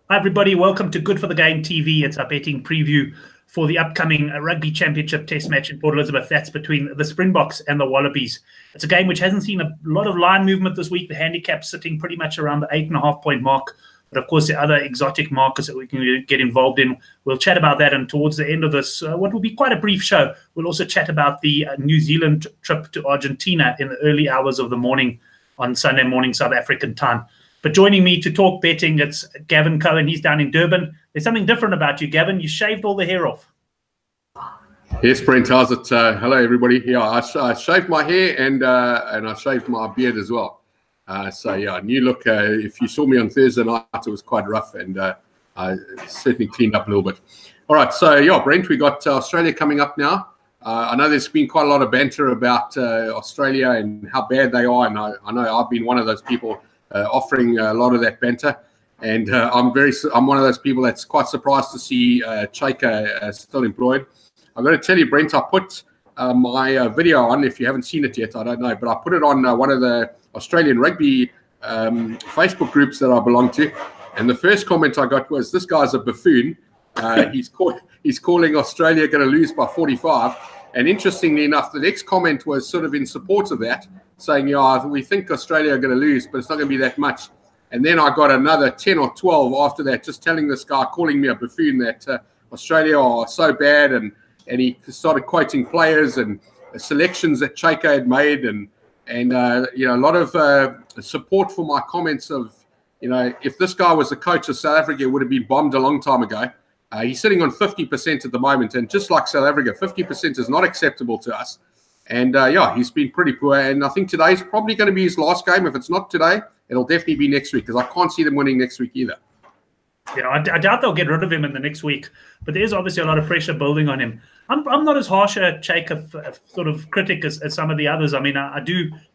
Hi everybody, welcome to Good for the Game TV. It's our betting preview for the upcoming Rugby Championship Test match in Port Elizabeth. That's between the Springboks and the Wallabies. It's a game which hasn't seen a lot of line movement this week. The handicap's sitting pretty much around the 8.5 point mark. But of course, the other exotic markers that we can get involved in, we'll chat about that. And towards the end of this, what will be quite a brief show, we'll also chat about the New Zealand trip to Argentina in the early hours of the morning on Sunday morning, South African time. But joining me to talk betting, it's Gavin Cohen. He's down in Durban. There's something different about you, Gavin. You shaved all the hair off. Yes, Brent, how's it? Hello, everybody. Yeah, I shaved my hair and I shaved my beard as well. So, yeah, new look. If you saw me on Thursday night, it was quite rough, and I certainly cleaned up a little bit. All right, so, yeah, Brent, we got Australia coming up now. I know there's been quite a lot of banter about Australia and how bad they are, and I know I've been one of those people offering a lot of that banter, and I'm one of those people that's quite surprised to see Chaika still employed. I've got to tell you, Brent, I put my video on. If you haven't seen it yet, I don't know, but I put it on one of the Australian rugby Facebook groups that I belong to, and the first comment I got was, "This guy's a buffoon. He's calling Australia going to lose by 45." And interestingly enough, the next comment was sort of in support of that, saying, "Yeah, we think Australia are going to lose, but it's not going to be that much." And then I got another 10 or 12 after that, just telling this guy, calling me a buffoon, that Australia are so bad, and he started quoting players and selections that Chaika had made, and you know, a lot of support for my comments of, you know, if this guy was the coach of South Africa, it would have been bombed a long time ago. He's sitting on 50% at the moment, and just like South Africa, 50% is not acceptable to us. And yeah, he's been pretty poor, and I think today's probably going to be his last game. If it's not today, it'll definitely be next week, because I can't see them winning next week either. Yeah, I doubt they'll get rid of him in the next week, but there's obviously a lot of pressure building on him. I'm not as harsh a Chaika sort of critic as some of the others. I mean,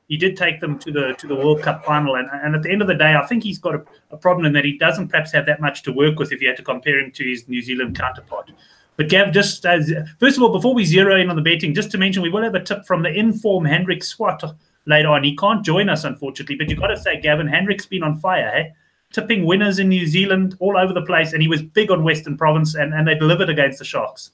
he did take them to the World Cup final, and at the end of the day, I think he's got a problem in that he doesn't perhaps have that much to work with if you had to compare him to his New Zealand counterpart. But Gav, just first of all, before we zero in on the betting, just to mention, we will have a tip from the inform Hendrik Swart later on. He can't join us, unfortunately, but you've got to say, Gavin, Hendrik's been on fire, hey? Tipping winners in New Zealand all over the place, and he was big on Western Province, and they delivered against the Sharks.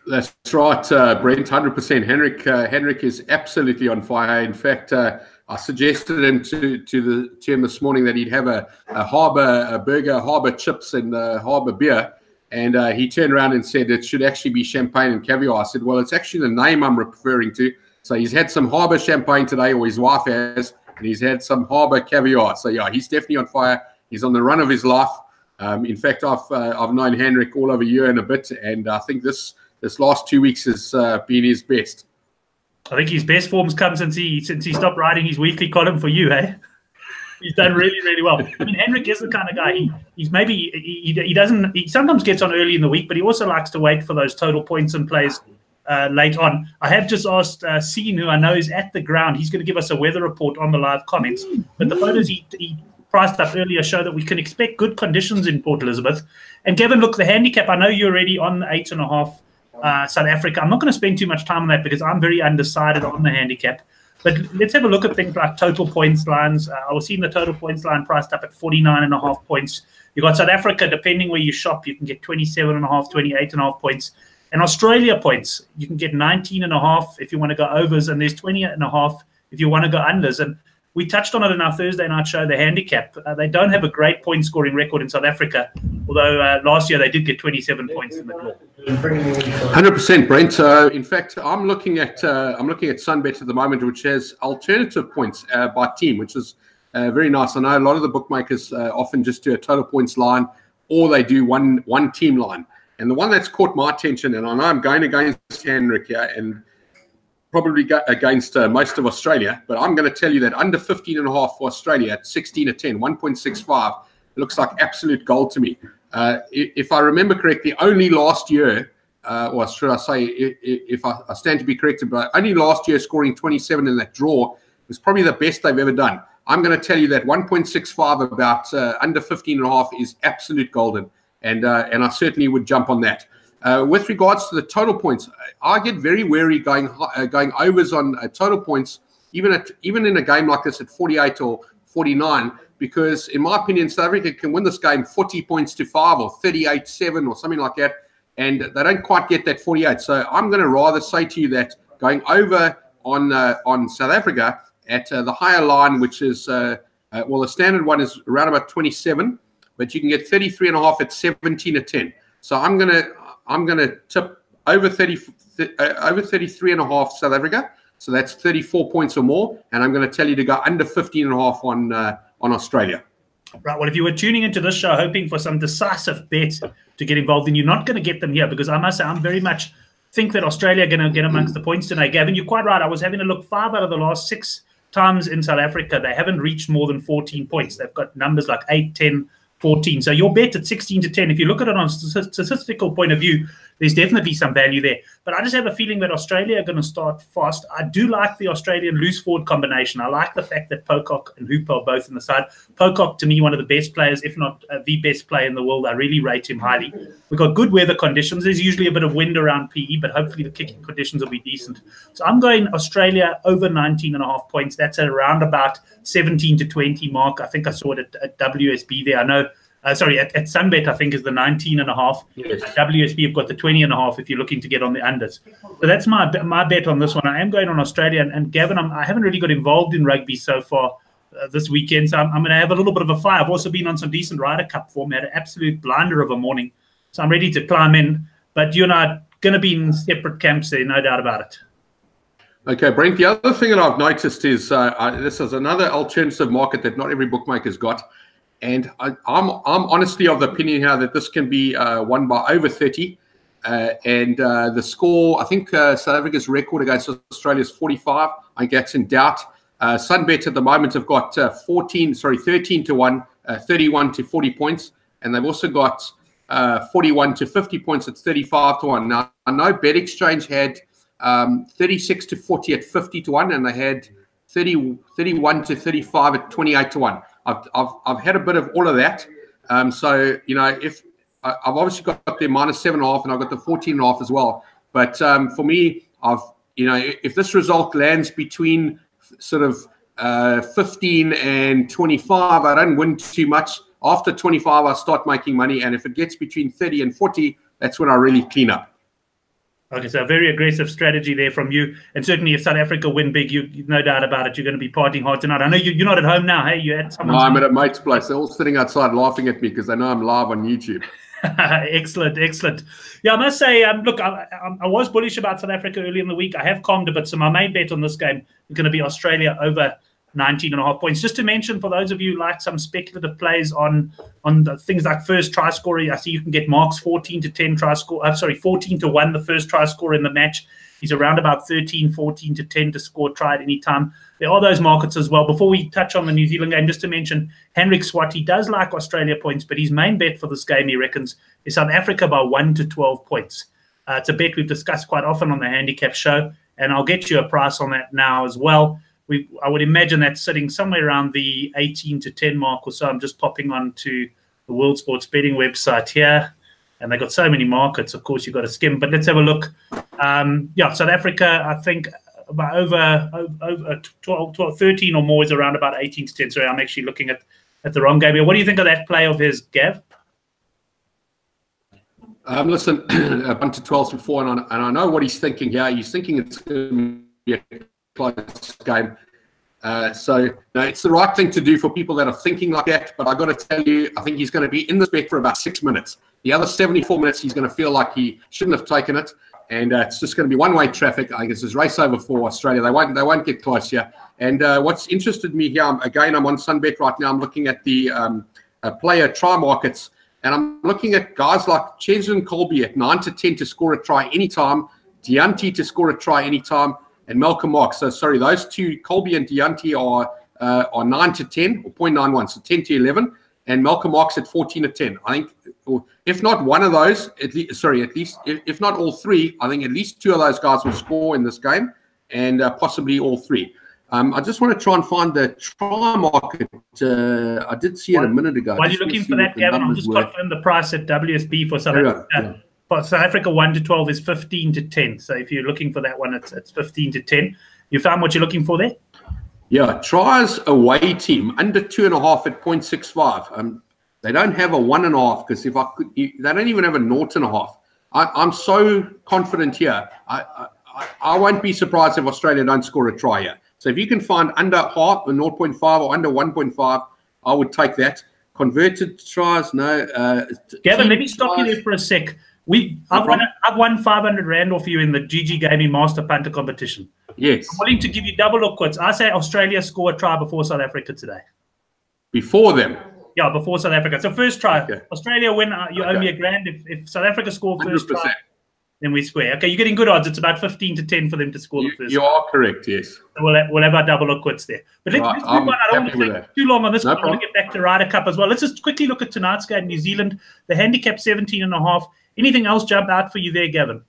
That's right, Brent, 100%. Hendrik is absolutely on fire. In fact, I suggested him to him this morning that he'd have a harbour burger, harbour chips, and harbour beer. And he turned around and said it should actually be champagne and caviar. I said, well, it's actually the name I'm referring to. So he's had some harbour champagne today, or his wife has, and he's had some harbour caviar. So yeah, he's definitely on fire. He's on the run of his life. In fact, I've known Hendrik all over a year and a bit, and I think this last 2 weeks has been his best. I think his best form's come since he stopped writing his weekly column for you, hey? He's done really, really well. I mean, Hendrik is the kind of guy. He sometimes gets on early in the week, but he also likes to wait for those total points and plays late on. I have just asked Sean, who I know is at the ground. He's going to give us a weather report on the live comments. But the photos he priced up earlier show that we can expect good conditions in Port Elizabeth. And Gavin, look, the handicap, I know you're already on 8.5 South Africa. I'm not going to spend too much time on that because I'm very undecided on the handicap. But let's have a look at things like total points lines. I was seeing the total points line priced up at 49.5 points. You've got South Africa, depending where you shop, you can get 27.5, 28.5 points. And Australia points, you can get 19.5 if you want to go overs, and there's 20.5 if you want to go unders. And we touched on it in our Thursday night show, the handicap. They don't have a great point-scoring record in South Africa, although last year they did get 27 points in the draw. 100%, Brent. In fact, I'm looking at Sunbet at the moment, which has alternative points by team, which is very nice. I know a lot of the bookmakers often just do a total points line, or they do one team line. And the one that's caught my attention, and I know I'm going against Hendrik here, and probably against most of Australia, but I'm going to tell you that under 15.5 for Australia at 16-10, 1.65 looks like absolute gold to me. If I remember correctly, only last year, or should I say, if I stand to be corrected, but only last year scoring 27 in that draw was probably the best they've ever done. I'm going to tell you that 1.65 about under 15.5 is absolute golden, and I certainly would jump on that. With regards to the total points, I get very wary going overs on total points, even in a game like this at 48 or 49, because, in my opinion, South Africa can win this game 40 points to 5 or 38-7 or something like that, and they don't quite get that 48. So I'm going to rather say to you that going over on South Africa at the higher line, which is well, the standard one is around about 27, but you can get 33.5 at 17-10. So I'm gonna tip over 33.5 South Africa. So that's 34 points or more, and I'm going to tell you to go under 15.5 on Australia. Right. Well, if you were tuning into this show hoping for some decisive bets to get involved in, you're not going to get them here, because I must say I'm very much think that Australia are going to get amongst the points tonight. Gavin, you're quite right. I was having a look. 5 out of the last 6 times in South Africa, they haven't reached more than 14 points. They've got numbers like 8, 10, 14. So your bet at 16-10, if you look at it on a statistical point of view, there's definitely some value there. But I just have a feeling that Australia are going to start fast. I do like the Australian loose forward combination. I like the fact that Pocock and Hooper are both on the side. Pocock, to me, one of the best players, if not the best player in the world. I really rate him highly. We've got good weather conditions. There's usually a bit of wind around PE, but hopefully the kicking conditions will be decent. So I'm going Australia over 19.5 points. That's at around about 17-20 mark. I think I saw it at WSB there. I know. Sorry, at Sunbet, I think, is the 19.5. Yes. WSB have got the 20.5 if you're looking to get on the unders. So that's my bet on this one. I am going on Australia. And Gavin, I haven't really got involved in rugby so far this weekend, so I'm going to have a little bit of a fire. I've also been on some decent Ryder Cup form. Had an absolute blinder of a morning. So I'm ready to climb in. But you and I are going to be in separate camps there, no doubt about it. Okay, Brent, the other thing that I've noticed is this is another alternative market that not every bookmaker's got. And I'm honestly of the opinion here that this can be won by over 30. And the score, I think South Africa's record against Australia is 45. I think that's in doubt. Sunbet at the moment have got 13-1, 31 to 40 points. And they've also got 41 to 50 points at 35-1. Now, I know BetExchange had 36 to 40 at 50-1, and they had 31 to 35 at 28-1. I've had a bit of all of that. So, you know, if I've obviously got their -7.5 and I've got the 14.5 as well. But for me, if this result lands between sort of 15 and 25, I don't win too much. After 25, I start making money. And if it gets between 30 and 40, that's when I really clean up. Okay, so a very aggressive strategy there from you. And certainly if South Africa win big, you no doubt about it, you're going to be partying hard tonight. I know you're not at home now, hey? You're at someone's... No, I'm at a mate's place. They're all sitting outside laughing at me because they know I'm live on YouTube. Excellent, excellent. Yeah, I must say, look, I was bullish about South Africa early in the week. I have calmed a bit. So my main bet on this game is going to be Australia over 19.5 points. Just to mention, for those of you who like some speculative plays on the things like first try scorer, I see you can get Marks 14-10 try score. 14-1 the first try scorer in the match. He's around about 14-10 to score try at any time. There are those markets as well. Before we touch on the New Zealand game, just to mention, Henrik Swart, he does like Australia points, but his main bet for this game, he reckons, is South Africa by 1 to 12 points. It's a bet we've discussed quite often on the Handicap Show, and I'll get you a price on that now as well. I would imagine that's sitting somewhere around the 18-10 mark or so. I'm just popping onto the World Sports Betting website here, and they've got so many markets. Of course, you've got to skim, but let's have a look. Yeah, South Africa, I think about over 12, 13 or more is around about 18-10. Sorry, I'm actually looking at the wrong game here. What do you think of that play of his, Gav? Listen, a bunch of 12s before, and I know what he's thinking here. He's thinking it's going to be a close game. So no, it's the right thing to do for people that are thinking like that. But I got to tell you, I think he's going to be in this bet for about 6 minutes. The other 74 minutes, he's going to feel like he shouldn't have taken it, and it's just going to be one-way traffic. I think it's this race over for Australia. They won't get close here. And what's interested me here, again, I'm on Sunbet right now. I'm looking at the player try markets, and I'm looking at guys like Cheslin Colby at 9-10 to score a try anytime, Deontay to score a try anytime, and Malcolm Marx. So sorry, those two, Colby and Deontay, are 9-10 or 0.91, so 10-11, and Malcolm Marx at 14-10. I think, if not one of those, at least if not all three, I think at least two of those guys will score in this game, and possibly all three. I just want to try and find the try market. I did see it a minute ago. While you're looking for that, Gavin, I'll just confirm the price at WSB for South Africa. Yeah. For South Africa, 1 to 12 is 15-10. So if you're looking for that one, it's 15-10. You found what you're looking for there? Yeah, tries away team under 2.5 at 0.65. They don't have a 1.5 because if I could, they don't even have a 0.5. I'm so confident here. I won't be surprised if Australia don't score a try here. So if you can find under half, or 0.5 or under 1.5, I would take that. Converted tries, no. Gavin, let me stop you there for a sec. I've won 500 Rand off you in the GG Gaming Master Punter competition. Yes. I'm willing to give you double or quits. I say Australia score a try before South Africa today. Before them? Yeah, before South Africa. So first try. Okay. Australia win, you owe me a grand. If South Africa score first 100%. Try, then we square. Okay, you're getting good odds. It's about 15 to 10 for them to score the first. You are correct, yes. So we'll have our double or quits there. But let's move on. I don't want to take too long on this one. I want to get back to Ryder Cup as well. Let's just quickly look at tonight's game, New Zealand. The handicap 17.5. Anything else jump out for you there, Gavin?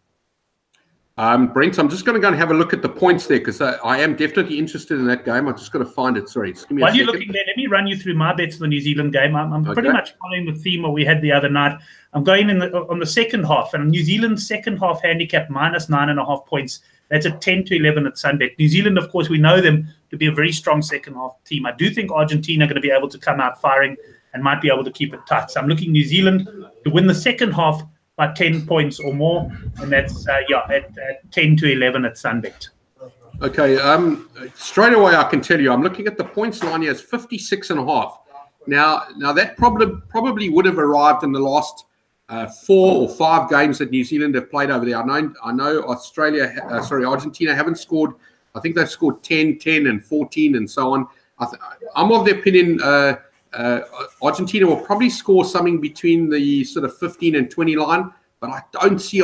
Brent, I'm just going to go and have a look at the points there because I am definitely interested in that game. I'm just going to find it. Sorry. Just give me While you're looking there, let me run you through my bets for the New Zealand game. I'm pretty much following the theme what we had the other night. I'm going on the second half, and New Zealand's second half handicap minus 9.5 points. That's a 10 to 11 at Sunbet. New Zealand, of course, we know them to be a very strong second half team. I do think Argentina are going to be able to come out firing and might be able to keep it tight. So I'm looking New Zealand to win the second half by 10 points or more, and that's at 10 to 11 at Sunbet. Okay, straight away I can tell you I'm looking at the points line here as 56.5. Now that probably would have arrived in the last 4 or 5 games that New Zealand have played over there. I know Argentina haven't scored. I think they've scored 10, 10, and 14, and so on. I'm of the opinion Argentina will probably score something between the sort of 15 and 20 line, but I don't see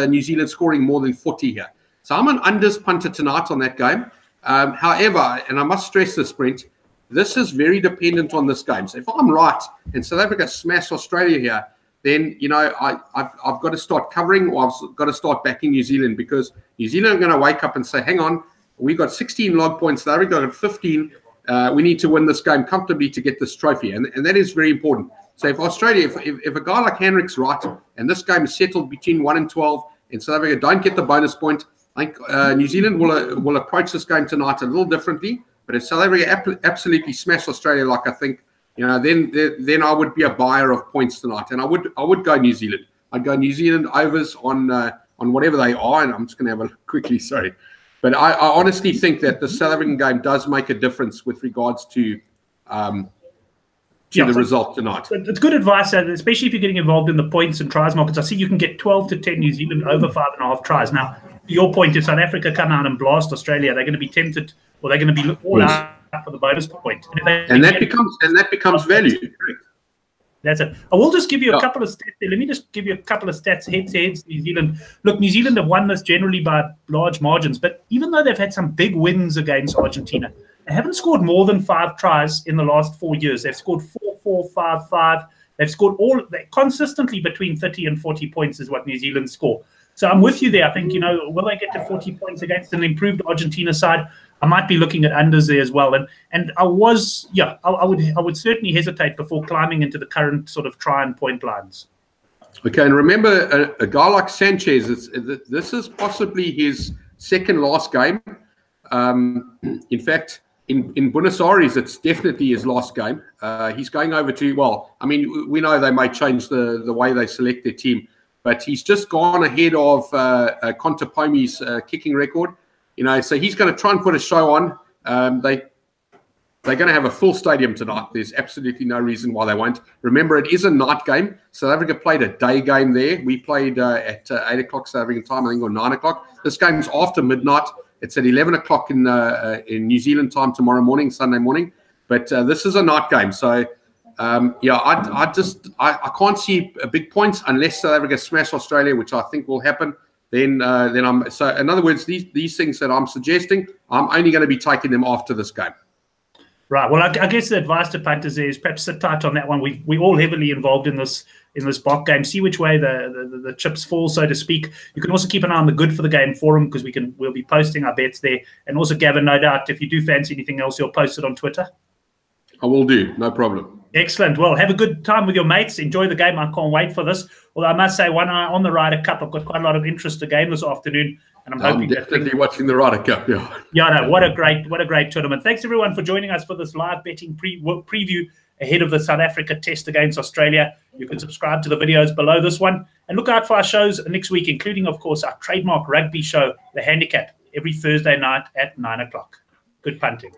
New Zealand scoring more than 40 here. So I'm an unders punter tonight on that game. However, and I must stress this, Brent, this is very dependent on this game. So if I'm right and South Africa smash Australia here, then, you know, I've got to start covering, or I've got to start backing New Zealand, because New Zealand are going to wake up and say, hang on, we've got 16 log points, South Africa got 15. We need to win this game comfortably to get this trophy, and that is very important. So if Australia, if a guy like Henrik's right, and this game is settled between 1 and 12, and South Africa don't get the bonus point, I think New Zealand will approach this game tonight a little differently. But if South Africa absolutely smash Australia, like I think, you know, then I would be a buyer of points tonight, and I would go New Zealand. I'd go New Zealand overs on whatever they are, and I'm just going to have a look quickly. Sorry. But I honestly think that the South African game does make a difference with regards to the result tonight. It's good advice, especially if you're getting involved in the points and tries markets. I see you can get 12 to 10 New Zealand over 5.5 tries. Now, to your point, if South Africa come out and blast Australia, they're going to be tempted, or they're going to be all out for the bonus point. And that becomes value. That's it. I will just give you a couple of stats there. Let me just give you a couple of stats head-to-heads. New Zealand. Look, New Zealand have won this generally by large margins, but even though they've had some big wins against Argentina, they haven't scored more than 5 tries in the last 4 years. They've scored 4-4, 5-5. They've scored consistently between 30 and 40 points is what New Zealand score. So I'm with you there. I think, you know, will they get to 40 points against an improved Argentina side? I might be looking at unders there as well. And I would certainly hesitate before climbing into the current sort of try and point lines. Okay, and remember, a guy like Sanchez, this is possibly his second last game. In fact, in Buenos Aires, it's definitely his last game. He's going over to, well, I mean, we know they may change the way they select their team, but he's just gone ahead of Contepomi's kicking record. You know, so he's going to try and put a show on. They're going to have a full stadium tonight. There's absolutely no reason why they won't. Remember, it is a night game. South Africa played a day game there. We played at 8 o'clock South African time, I think, or 9 o'clock. This game's after midnight. It's at 11 o'clock in New Zealand time tomorrow morning, Sunday morning. But this is a night game. So, I can't see big points unless South Africa smash Australia, which I think will happen. Then I'm so. In other words, these things that I'm suggesting, I'm only going to be taking them after this game. Right. Well, I guess the advice to punters there is perhaps sit tight on that one. We all heavily involved in this Bok game. See which way the chips fall, so to speak. You can also keep an eye on the Good for the Game forum, because we'll be posting our bets there. And also, Gavin, no doubt, if you do fancy anything else, you'll post it on Twitter. I will do. No problem. Excellent. Well, have a good time with your mates. Enjoy the game. I can't wait for this. Although I must say, one eye on the Ryder Cup. I've got quite a lot of interest in the game this afternoon. And I'm I'm hoping definitely watching the Ryder Cup. Yeah. Yeah, no, what a great tournament. Thanks everyone for joining us for this live betting preview ahead of the South Africa test against Australia. You can subscribe to the videos below this one and look out for our shows next week, including, of course, our trademark rugby show, The Handicap, every Thursday night at 9 o'clock. Good punting.